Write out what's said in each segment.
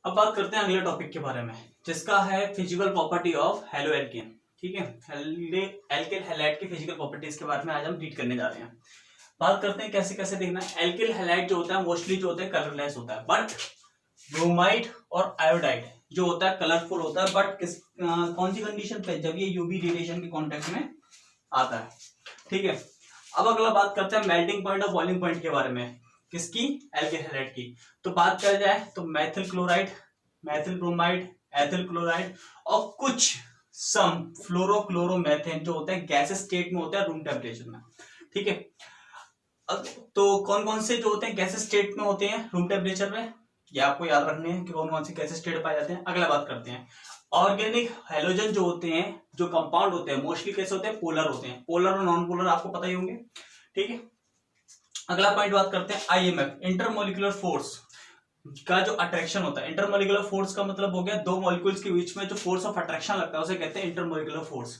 अब बात करते हैं अगले टॉपिक के बारे में, जिसका है physical property of halo alkane. ठीक है, एल्केन हैलाइड की फिजिकल प्रॉपर्टीज के बारे में आज हम रीड करने जा रहे हैं। बात करते हैं कैसे कैसे देखना है। एल्केन हैलाइड जो होता है मोस्टली जो होता है कलरलेस होता है, बट ब्रोमाइड और आयोडाइड जो होता है कलरफुल होता है, बट कौन सी कंडीशन पे, जब ये यूवी रेडिएशन के कॉन्टेक्ट में आता है। ठीक है, अब अगला बात करते हैं मेल्टिंग पॉइंट और बॉइलिंग पॉइंट के बारे में। किसकी? एल्केन हैलाइड की। तो बात कर जाए तो Maithil chloride, Maithil bromide, ethyl chloride और कुछ सम फ्लोरोक्लोरोमेथेन जो होता है गैस स्टेट में होता है रूम टेम्परेचर में। ठीक है, तो कौन कौन से जो होते हैं गैस स्टेट में होते हैं रूम टेम्परेचर में, ये आपको याद रखने हैं कि कौन कौन से गैस स्टेट पाए जाते हैं। अगला बात करते हैं ऑर्गेनिक हैलोजन जो होते हैं, जो कंपाउंड होते हैं मोस्टली कैसे होते हैं, पोलर होते हैं। पोलर और नॉन पोलर आपको पता ही होंगे। ठीक है, अगला पॉइंट बात करते हैं आईएमएफ, इंटरमोलिकुलर फोर्स का जो अट्रैक्शन होता है। इंटरमोलिकुलर फोर्स का मतलब हो गया दो मॉलिक्यूल्स के बीच में जो फोर्स ऑफ अट्रैक्शन लगता है उसे कहते हैं इंटरमोलिकुलर फोर्स।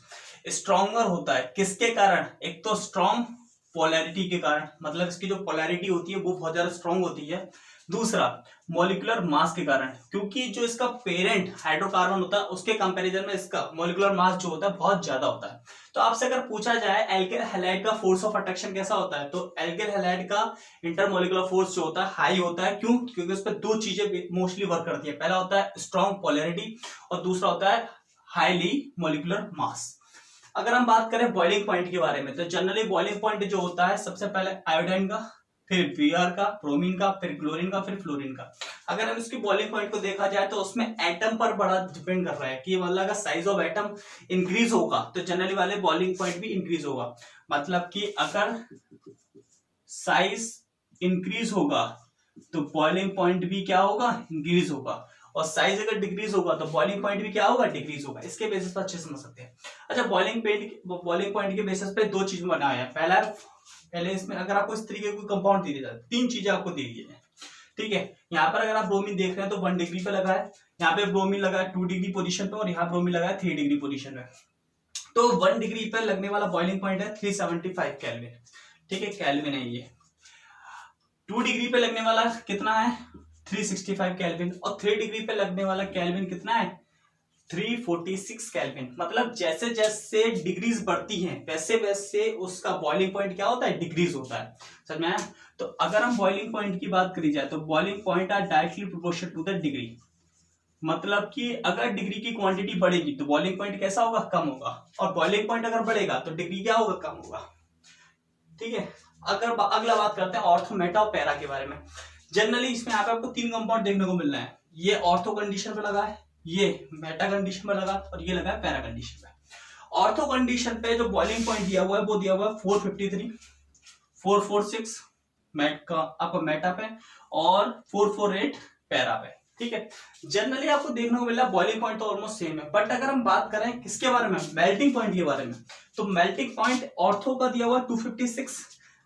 स्ट्रॉन्गर होता है किसके कारण? एक तो स्ट्रॉन्ग पोलैरिटी के कारण, मतलब इसकी जो पोलैरिटी होती है वो बहुत ज्यादा स्ट्रॉन्ग होती है। दूसरा मॉलिक्यूलर मास के कारण, क्योंकि जो इसका पेरेंट हाइड्रोकार्बन होता है उसके कंपैरिजन में इसका मॉलिक्यूलर मास जो होता है बहुत ज्यादा होता है। तो आपसे अगर पूछा जाए एल्केन हैलाइड का फोर्स ऑफ अट्रैक्शन कैसा होता है, तो एल्केन हैलाइड का इंटरमोलिकुलर फोर्स जो होता है हाई होता है। क्यों? क्योंकि उस पर दो चीजें मोस्टली वर्क करती है। पहला होता है स्ट्रॉन्ग पोलैरिटी और दूसरा होता है हाईली मॉलिक्यूलर मास। अगर हम बात करें बॉइलिंग पॉइंट के बारे में, तो जनरली बॉइलिंग पॉइंट जो होता है सबसे पहले आयोडीन का, फिर Br का, ब्रोमीन का, फिर क्लोरीन का, फिर फ्लोरीन का। अगर हम इसकी बॉइलिंग पॉइंट को देखा जाए तो उसमें एटम पर बड़ा डिपेंड कर रहा है कि मतलब अगर साइज ऑफ एटम इंक्रीज होगा तो जनरली वाले बॉइलिंग पॉइंट भी इंक्रीज होगा। मतलब कि अगर साइज इंक्रीज होगा तो बॉइलिंग पॉइंट भी क्या होगा? इंक्रीज होगा। और साइज अगर डिक्रीज होगा तो बॉइलिंग पॉइंट भी क्या होगा? डिक्रीज होगा। इसके बेसिस पर अच्छे समझ सकते हैं। अच्छा, बॉइलिंग पॉइंट के बेसिस पे दो चीज बनाया है। पहले इसमें अगर आपको इस तरीके कोई कंपाउंड दे दिया जाए, तीन चीजें आपको दे दी है। ठीक है, यहाँ पर अगर आप ब्रोमीन देख रहे हैं तो 1 डिग्री पे लगा है, यहाँ पे ब्रोमीन लगा है 2 डिग्री पोजीशन पे और यहाँ ब्रोमीन लगा है 3 डिग्री पोजीशन पे। तो 1 डिग्री पे लगने वाला बॉइलिंग पॉइंट है 375 केल्विन। ठीक है, केल्विन है ये। 2 डिग्री पे लगने वाला कितना है? 365 केल्विन। और 3 डिग्री पे लगने वाला केल्विन कितना है? 346 केल्विन। मतलब जैसे जैसे डिग्रीज बढ़ती हैं वैसे वैसे उसका बॉइलिंग पॉइंट क्या होता है? डिक्रीज होता है। समझ में आया? तो अगर हम बॉइलिंग पॉइंट की बात करी जाए तो boiling point are directly proportional to the degree. मतलब कि अगर डिग्री की क्वांटिटी बढ़ेगी तो बॉइलिंग पॉइंट कैसा होगा? कम होगा। और बॉइलिंग पॉइंट अगर बढ़ेगा तो डिग्री क्या होगा? कम होगा। ठीक है, अगर अगला बात करते हैं ऑर्थो, मेटा और पैरा के बारे में। जनरली इसमें यहाँ पे आपको तीन कंपाउंड देखने को मिल रहा है। ये ऑर्थो कंडीशन पे लगा है, ये मेटा कंडीशन पे लगा और ये लगा है पैरा कंडीशन पे। ऑर्थो कंडीशन पे जो बॉइलिंग पॉइंट दिया हुआ है वो दिया हुआ है 453, 446 आपको मेटा पे और 448 पैरा पे। ठीक है, जनरली आपको देखने को मिल रहा है बॉइलिंग पॉइंट तो ऑलमोस्ट सेम है। बट अगर हम बात करें किसके बारे में, मेल्टिंग पॉइंट के बारे में, तो मेल्टिंग पॉइंट ऑर्थो का दिया हुआ 256,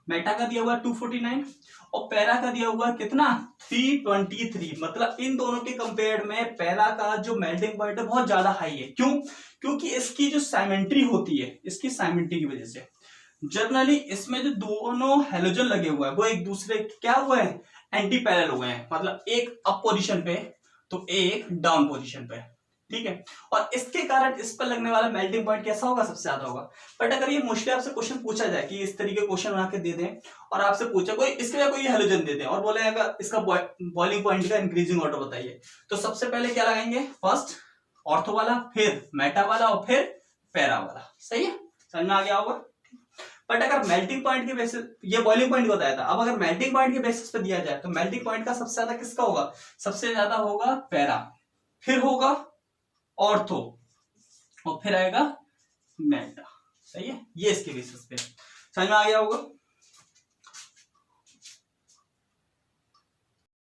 मेटा का दिया हुआ 249 और पैरा का दिया हुआ कितना? 323। मतलब इन दोनों के कंपेयर में पैरा का जो मेल्टिंग पॉइंट है बहुत ज्यादा हाई है। क्यों? क्योंकि इसकी जो साइमेंट्री होती है, इसकी साइमेंट्री की वजह से जनरली इसमें जो दोनों हेलोजन लगे हुए हैं वो एक दूसरे क्या हुए हैं? एंटी पैरेलल हुए हैं। मतलब एक अप पोजीशन पे तो एक डाउन पोजीशन पे। ठीक है, और इसके कारण इस पर लगने वाला मेल्टिंग पॉइंट कैसा होगा? सबसे ज्यादा होगा। बट अगर ये मोस्टली आपसे क्वेश्चन पूछा जाए कि इस तरीके क्वेश्चन बना के दे दें और आपसे पूछा कोई इसके लिए कोई हेलोजन दे दें और बोले अगर इसका बॉइलिंग पॉइंट का इंक्रीजिंग ऑर्डर बताइए, तो सबसे पहले क्या लगाएंगे? फर्स्ट ऑर्थो वाला, फिर मेटा वाला और फिर पैरा वाला। सही है, समझ में आ गया होगा। बट अगर मेल्टिंग पॉइंट के बेसिस, ये बॉइलिंग पॉइंट को बताया था, अब अगर मेल्टिंग पॉइंट के बेसिस पे दिया जाए तो मेल्टिंग पॉइंट का सबसे ज्यादा किसका होगा? सबसे ज्यादा होगा पैरा, फिर होगा ऑर्थो और फिर आएगा मेटा। सही है, ये इसके बेसिस पे। समझ में आ गया होगा।